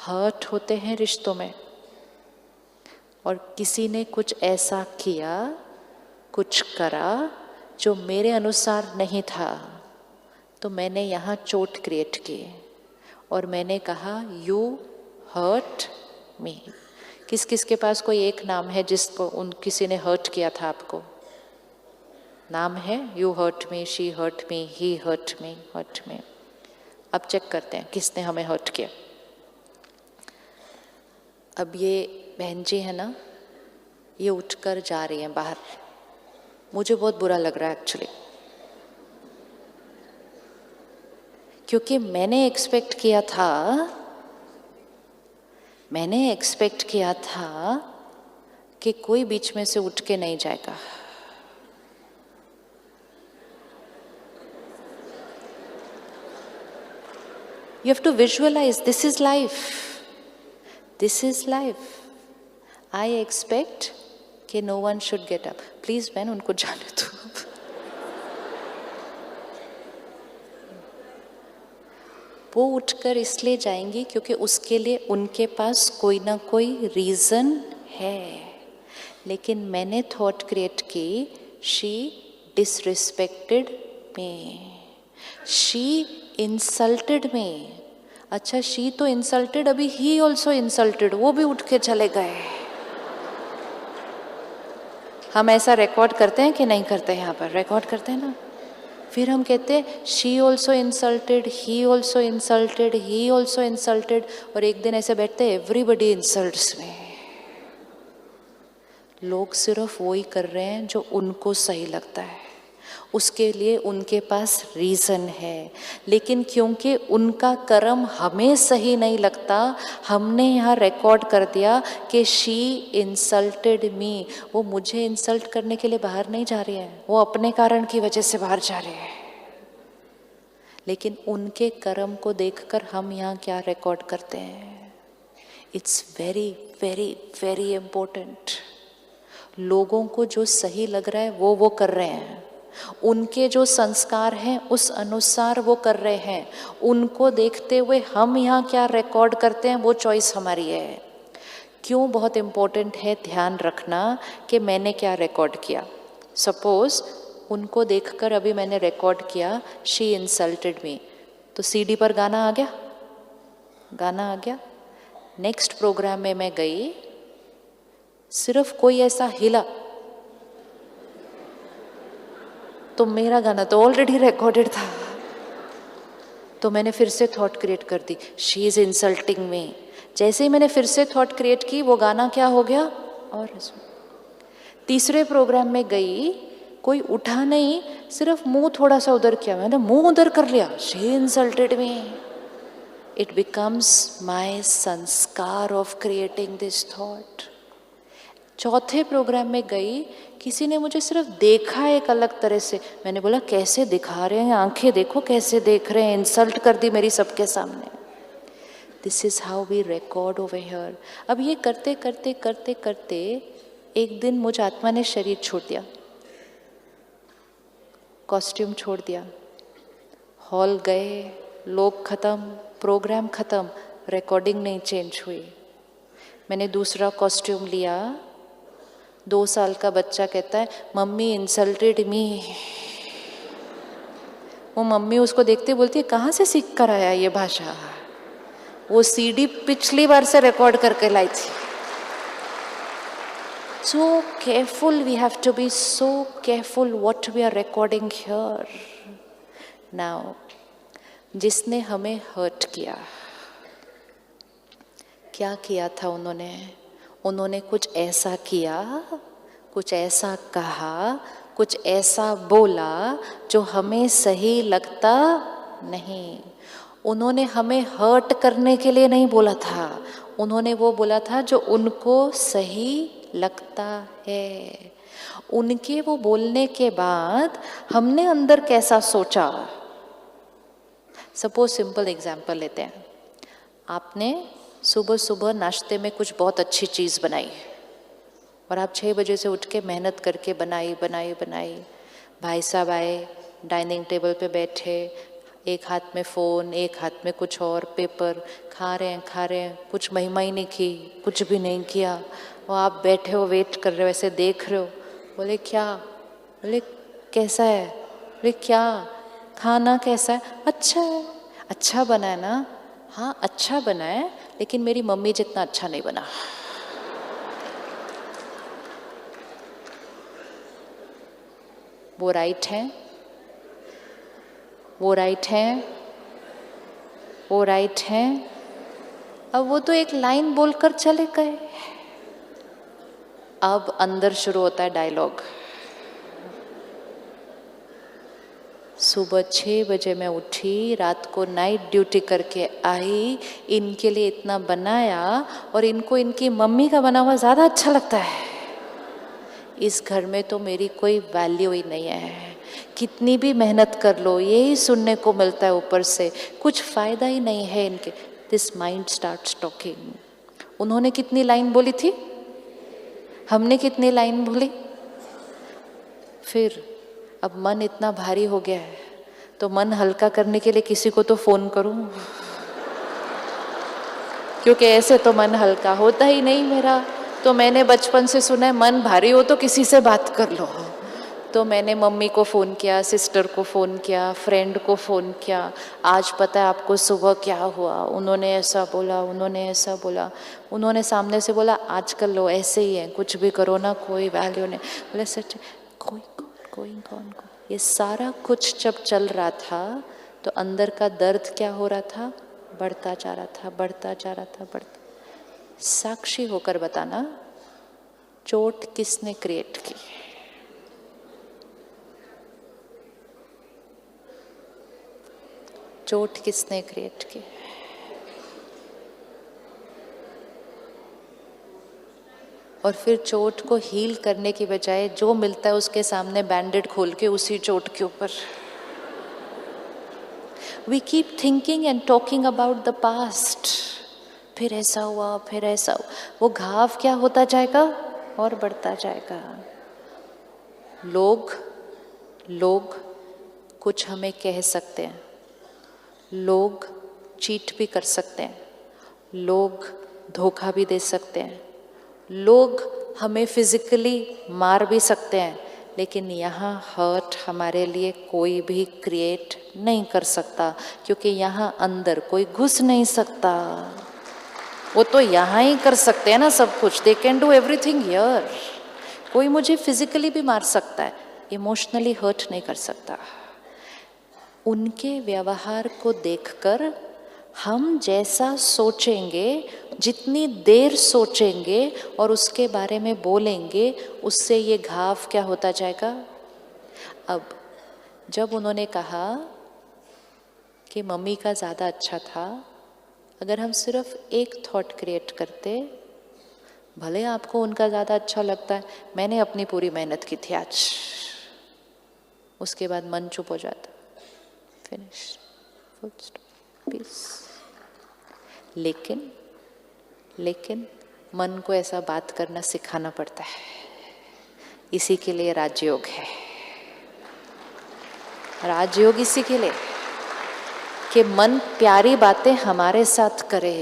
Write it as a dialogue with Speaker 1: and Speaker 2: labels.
Speaker 1: Hurt होते हैं रिश्तों में, और किसी ने कुछ ऐसा किया, कुछ करा जो मेरे अनुसार नहीं था, तो मैंने यहाँ चोट क्रिएट की और मैंने कहा यू हर्ट मी। किस किस के पास कोई एक नाम है जिसको किसी ने हर्ट किया था आपको? नाम है? You hurt me, she hurt me, he hurt me, hurt me. अब चेक करते हैं किसने हमें हर्ट किया। अब ये बहन जी है ना, ये उठकर जा रही हैं बाहर। मुझे बहुत बुरा लग रहा है एक्चुअली, क्योंकि मैंने एक्सपेक्ट किया था कि कोई बीच में से उठ के नहीं जाएगा। You have to visualize, this is life. This is life. I expect कि no one should get up. Please बहन उनको जाने दो। वो उठकर इसलिए जाएंगी क्योंकि उसके लिए उनके पास कोई ना कोई रीज़न है, लेकिन मैंने थॉट क्रिएट की, she disrespected me, she insulted me. अच्छा, शी तो इंसल्टेड, अभी ही ऑल्सो इंसल्टेड, वो भी उठ के चले गए। हम ऐसा रिकॉर्ड करते हैं कि नहीं करते? यहाँ पर रिकॉर्ड करते हैं ना। फिर हम कहते हैं she also insulted, he also insulted, he also insulted, और एक दिन ऐसे बैठते हैं एवरीबडी इंसल्ट्स में। लोग सिर्फ वो ही कर रहे हैं जो उनको सही लगता है, उसके लिए उनके पास रीज़न है, लेकिन क्योंकि उनका कर्म हमें सही नहीं लगता, हमने यहाँ रिकॉर्ड कर दिया कि शी इंसल्टेड मी। वो मुझे इंसल्ट करने के लिए बाहर नहीं जा रही है, वो अपने कारण की वजह से बाहर जा रहे हैं, लेकिन उनके कर्म को देखकर हम यहाँ क्या रिकॉर्ड करते हैं। It's very very very important. लोगों को जो सही लग रहा है वो कर रहे हैं, उनके जो संस्कार हैं उस अनुसार वो कर रहे हैं, उनको देखते हुए हम यहाँ क्या रिकॉर्ड करते हैं वो चॉइस हमारी है। क्यों बहुत इम्पोर्टेंट है ध्यान रखना कि मैंने क्या रिकॉर्ड किया। सपोज उनको देखकर अभी मैंने रिकॉर्ड किया शी इंसल्टेड मी, तो सीडी पर गाना आ गया। नेक्स्ट प्रोग्राम में मैं गई, सिर्फ कोई ऐसा हिला तो मेरा गाना तो ऑलरेडी रिकॉर्डेड था, तो मैंने फिर से थॉट क्रिएट कर दी, शी इज इंसल्टिंग मी। जैसे ही मैंने फिर से थॉट क्रिएट की, वो गाना क्या हो गया। और तीसरे प्रोग्राम में गई, कोई उठा नहीं, सिर्फ मुंह थोड़ा सा उधर किया, मैंने मुंह उधर कर लिया, she insulted me. It becomes my sanskar of creating this thought. चौथे प्रोग्राम में गई, किसी ने मुझे सिर्फ देखा एक अलग तरह से, मैंने बोला कैसे दिखा रहे हैं, आंखें देखो कैसे देख रहे हैं, इंसल्ट कर दी मेरी सबके सामने। This is how we record over here. अब ये करते करते करते करते एक दिन मुझ आत्मा ने शरीर छोड़ दिया, कॉस्ट्यूम छोड़ दिया, हॉल गए, लोग खत्म, प्रोग्राम खत्म, रिकॉर्डिंग नहीं चेंज हुई। मैंने दूसरा कॉस्ट्यूम लिया, 2 साल का बच्चा कहता है मम्मी इंसल्टेड मी। वो मम्मी उसको देखते बोलती है कहाँ से सीख कर आया ये भाषा। वो सीडी पिछली बार से रिकॉर्ड करके लाई थी। So careful, we have to be so careful what we are recording here. Now, जिसने हमें हर्ट किया, क्या किया था उन्होंने कुछ ऐसा किया, कुछ ऐसा कहा, कुछ ऐसा बोला जो हमें सही लगता नहीं। उन्होंने हमें हर्ट करने के लिए नहीं बोला था, उन्होंने वो बोला था जो उनको सही लगता है। उनके वो बोलने के बाद हमने अंदर कैसा सोचा। सपोज सिंपल एग्जाम्पल लेते हैं, आपने सुबह सुबह नाश्ते में कुछ बहुत अच्छी चीज़ बनाई और आप 6 बजे से उठ के मेहनत करके बनाई। भाई साहब आए, डाइनिंग टेबल पे बैठे, एक हाथ में फ़ोन, एक हाथ में कुछ और पेपर, खा रहे हैं, कुछ महिमा ही नहीं की, कुछ भी नहीं किया। और आप बैठे हो, वेट कर रहे हो, ऐसे देख रहे हो। बोले क्या? बोले कैसा है? बोले क्या? खाना कैसा है? अच्छा है। अच्छा बना है ना? हाँ अच्छा बना है, लेकिन मेरी मम्मी जितना अच्छा नहीं बना। वो राइट है, वो राइट है, वो राइट है। अब वो तो एक लाइन बोलकर चले गए। अब अंदर शुरू होता है डायलॉग। सुबह 6 बजे मैं उठी, रात को नाइट ड्यूटी करके आई, इनके लिए इतना बनाया और इनको इनकी मम्मी का बना हुआ ज़्यादा अच्छा लगता है। इस घर में तो मेरी कोई वैल्यू ही नहीं है। कितनी भी मेहनत कर लो, यही सुनने को मिलता है ऊपर से, कुछ फ़ायदा ही नहीं है इनके। This mind starts talking. उन्होंने कितनी लाइन बोली थी, हमने कितनी लाइन बोली। फिर अब मन इतना भारी हो गया है, तो मन हल्का करने के लिए किसी को तो फ़ोन करूं, क्योंकि ऐसे तो मन हल्का होता ही नहीं मेरा। तो मैंने बचपन से सुना है, मन भारी हो तो किसी से बात कर लो। तो मैंने मम्मी को फ़ोन किया, सिस्टर को फ़ोन किया, फ्रेंड को फ़ोन किया। आज पता है आपको सुबह क्या हुआ? उन्होंने ऐसा बोला, उन्होंने ऐसा बोला। उन्होंने सामने से बोला आजकल लो ऐसे ही है, कुछ भी करो ना कोई वैल्यू नहीं। बोले सच? कोई कौन को? ये सारा कुछ जब चल रहा था तो अंदर का दर्द क्या हो रहा था? बढ़ता जा रहा था, बढ़ता जा रहा था, बढ़ता। साक्षी होकर बताना, चोट किसने क्रिएट की? चोट किसने क्रिएट की? और फिर चोट को हील करने की बजाय जो मिलता है उसके सामने बैंडेड खोल के उसी चोट के ऊपर we keep thinking and talking about the past. फिर ऐसा हुआ, फिर ऐसा हुआ। वो घाव क्या होता जाएगा और बढ़ता जाएगा। लोग कुछ हमें कह सकते हैं, लोग चीट भी कर सकते हैं, लोग धोखा भी दे सकते हैं, लोग हमें फिजिकली मार भी सकते हैं, लेकिन यहाँ हर्ट हमारे लिए कोई भी क्रिएट नहीं कर सकता, क्योंकि यहाँ अंदर कोई घुस नहीं सकता। वो तो यहाँ ही कर सकते हैं ना सब कुछ। They can do everything here. कोई मुझे फिजिकली भी मार सकता है, इमोशनली हर्ट नहीं कर सकता। उनके व्यवहार को देखकर हम जैसा सोचेंगे, जितनी देर सोचेंगे और उसके बारे में बोलेंगे, उससे ये घाव क्या होता जाएगा। अब जब उन्होंने कहा कि मम्मी का ज़्यादा अच्छा था, अगर हम सिर्फ एक थॉट क्रिएट करते, भले आपको उनका ज़्यादा अच्छा लगता है, मैंने अपनी पूरी मेहनत की थी आज, उसके बाद मन चुप हो जाता, फिनिश, फुल स्टॉप, पीस। लेकिन मन को ऐसा बात करना सिखाना पड़ता है। इसी के लिए राजयोग है। राजयोग इसी के लिए कि मन प्यारी बातें हमारे साथ करे।